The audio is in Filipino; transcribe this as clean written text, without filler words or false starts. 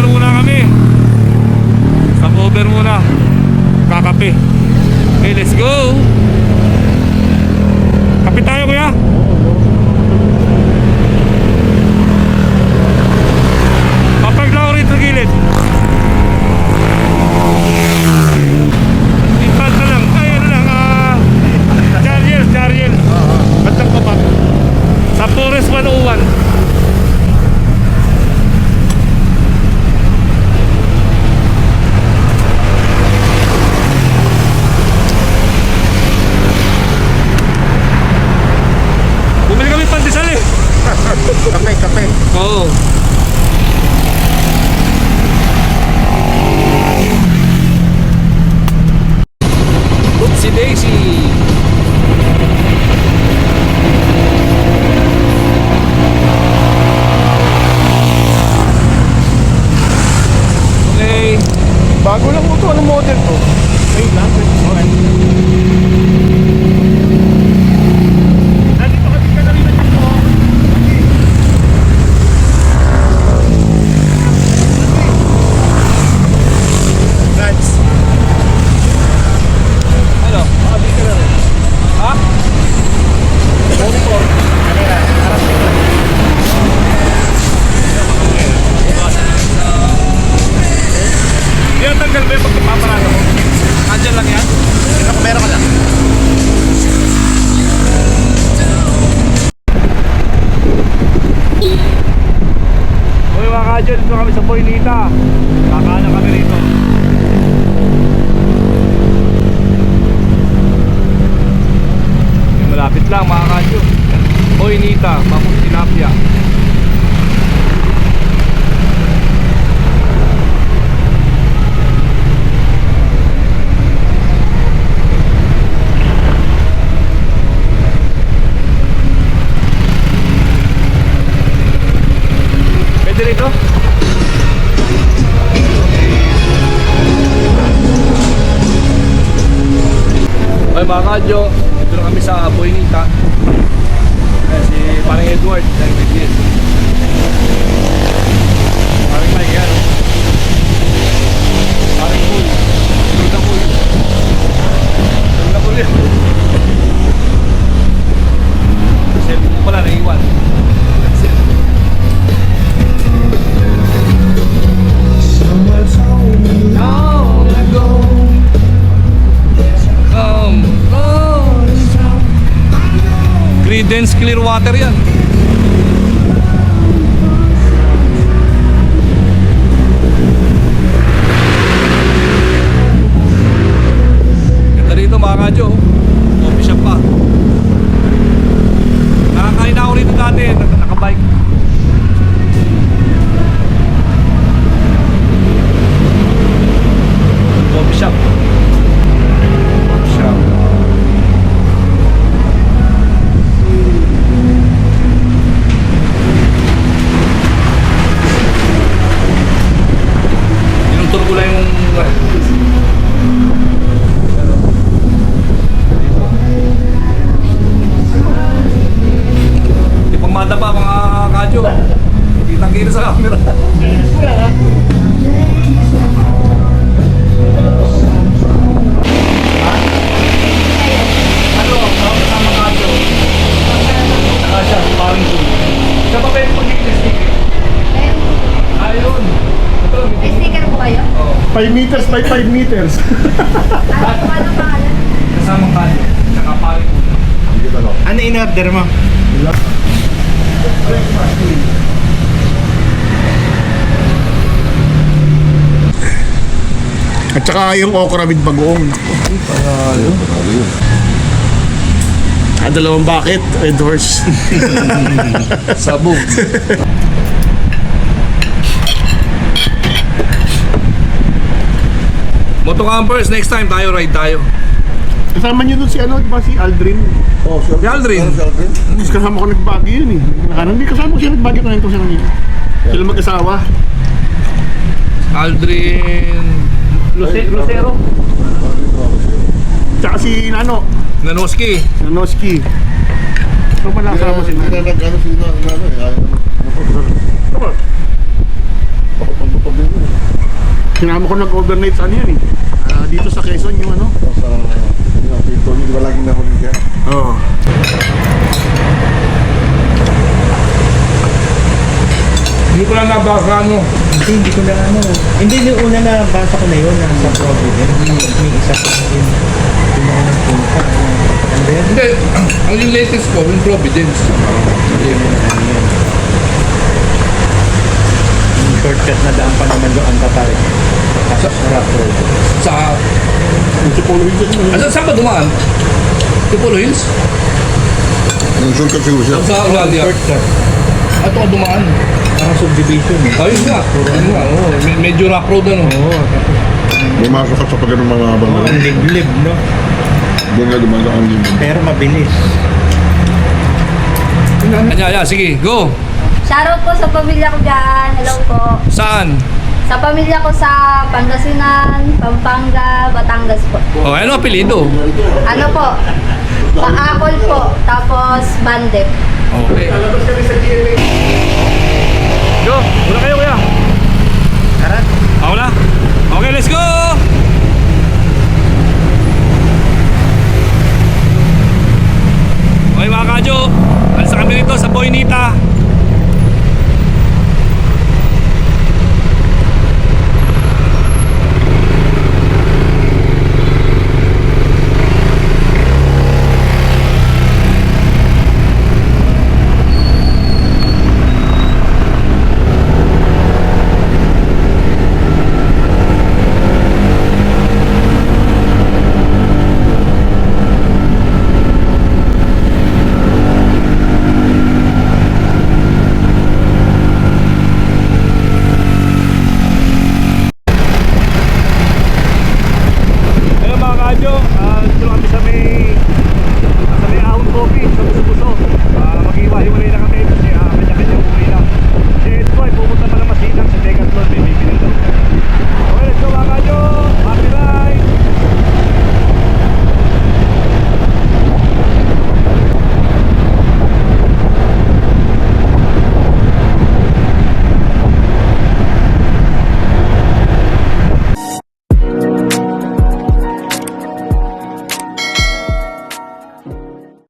Stopover muna kami. Stopover muna. Kakape. Okay, let's go. Kape tayo kuya. Papaglaw rin sa gilid. Ipat na lang. Ay ano lang. Jariel. Ba't lang papak? Sa Forest 101. Kape. Oo. Oopsie daisy. Okay. Bago lang mo to. Anong model to? Wait lang. Nandito kami ka na rin na dito. Ano? Ha? Yan, tanggal ba yung pagpaparado mo? Andyan lang yan? Meron ka lang. Uy mga kadyan, dito kami sa Boynita. Kakanan kami rito. Malapit lang mga kadyan. Boynita, Bangus Tilapia. Pwede rito? Ay mga kadyo, dito na kami sa Boynita. Si parang Edward ng BTS. Parang Mike yan. Parang Pool. Tulda Pool. Tulda Pool yan. Selfie mo pala naiwan. Long ago, Creedence Clearwater yan. Ganda rito mga kadyo. Coffee shop pa. Nakakain ako rito dati. Nakabike. Coffee shop. Coffee shop. Inuntun ko lang yung di pang madapa mga kadyo. Kitang-kita sa camera. Ano? Sama kadyo. Saka siya, parang pool. Siya pa pwede pag-sticker. Ayun. Ito, May sticker po kayo? oh. 5 meters by 5 meters. Ano po ang pangalan? Kasama kadyo. Saka parang pool. Ano in-order mo? At saka yung okra with bagoong. Dalawang bucket, red horse. Sabog. Motocampers, next time tayo ride tayo. Kasama niyo dun si ano, di ba si Aldrin? Oh, sure. Si Aldrin. Mas kasama ko nagbagi yun eh. Hindi kasama ko siya nagbagi na ito siya nang sila mag-asawa. Aldrin Lucero. Tsaka si Nano, Nanoski. Nanoski. Ito pala kasama si Nano. Nag-ano sila, ano eh, ayaw na. Bakit pagpapag din Sinama ko nag-overnight sa ano yan eh. Dito sa Quezon yung ano. Sa dito, hindi ba laging nahuli ka? Oo. Hindi ko lang nabasa ano. Hindi ko na ano. Hindi, yung una na basa ko na yun, nasa Providence. May isa ko din. Yung mga nagpunta. And then, Hindi, ang yung latest ko, yung Providence. yung shortcut na daan pa naman doon ang Tatari. Sa rough road. Sa, Yung Chipolo Hills yun. saan ba dumaan? Tipolo Hills? Yung shortcut siguro siya. Sa Ulalia? Shortcut. Ito ka dumaan. Parang subdivision eh. Ayun nga. Ayun nga, oo. Medyo rough road ano. Oo, tapos Bumasok ka sa pag ganun mga abang ang liblib, no? Doon nga dumaan sa kanilin. Pero mabilis. Kanya, sige, go. Shoutout po sa pamilya ko dyan. Hello po. Saan? Sa pamilya ko sa Pangasinan, Pampanga, Batangas po. Oh, ano apelido? Ano po? Paakol po. Tapos Bandep. Okay. Lalabas kami sa GMA. Go, muna kayo kuya.